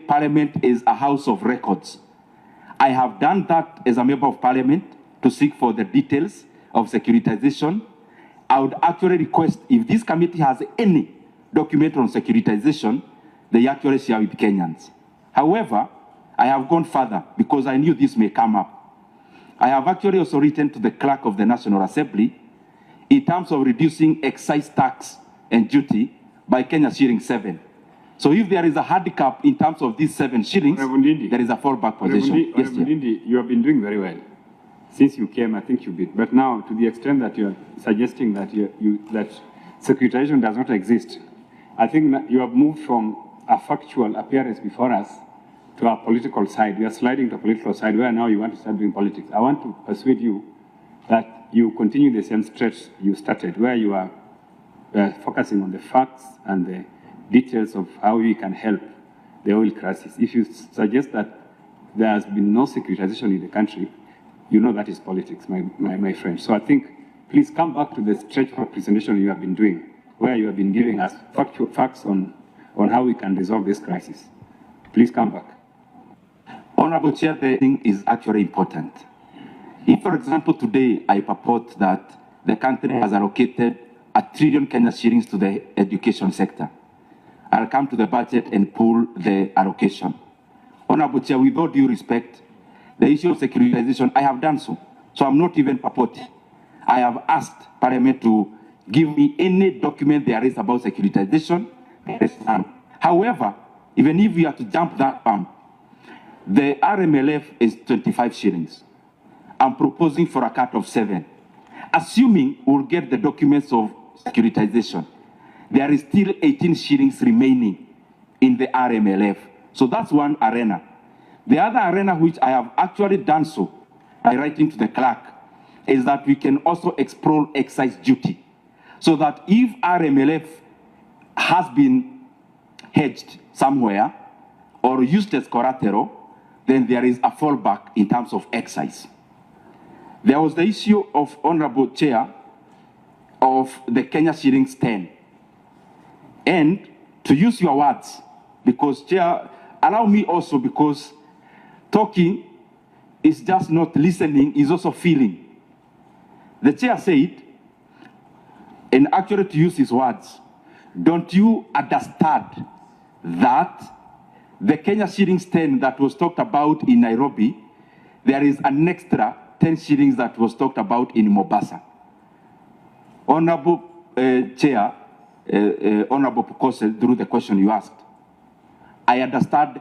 Parliament is a house of records. I have done that as a member of Parliament to seek for the details of securitization. I would actually request, if this committee has any document on securitization, they actually share with Kenyans. However, I have gone further because I knew this may come up. I have actually also written to the clerk of the National Assembly in terms of reducing excise tax and duty by Kenya shilling 7. So if there is a handicap in terms of these 7 shillings, there is a fallback position. Yes, Ndindi, you have been doing very well. Since you came, I think you did. But now, to the extent that you are suggesting that that securitization does not exist, I think you have moved from a factual appearance before us to our political side. We are sliding to a political side where now you want to start doing politics. I want to persuade you that you continue the same stretch you started, where you are focusing on the facts and the details of how we can help the oil crisis. If you suggest that there has been no securitization in the country, you know that is politics, my friend. So I think, please come back to the stretch of presentation you have been doing, where you have been giving us facts on how we can resolve this crisis. Please come back. Honorable Chair, the thing is actually important. If, for example, today I purport that the country has allocated 1 trillion Kenya shillings to the education sector, I'll come to the budget and pull the allocation. Honorable Chair, with all due respect, the issue of securitization, I have done so. So I'm not even purporting. I have asked Parliament to give me any document there is about securitization. There is none. However, even if we are to jump that bump, the RMLF is 25 shillings. I'm proposing for a cut of 7. Assuming we'll get the documents of securitization, there is still 18 shillings remaining in the RMLF. So that's one arena. The other arena which I have actually done so by writing to the clerk is that we can also explore excise duty. So that if RMLF has been hedged somewhere or used as collateral, then there is a fallback in terms of excise. There was the issue of, Honorable Chair, of the Kenya shillings 10. And to use your words, because Chair, allow me also, because talking is just not listening, is also feeling. The Chair said, and actually to use his words, don't you understand that the Kenya shillings 10 that was talked about in Nairobi, there is an extra 10 shillings that was talked about in Mombasa? Honorable Chair, Honorable Pukose, through the question you asked, I understand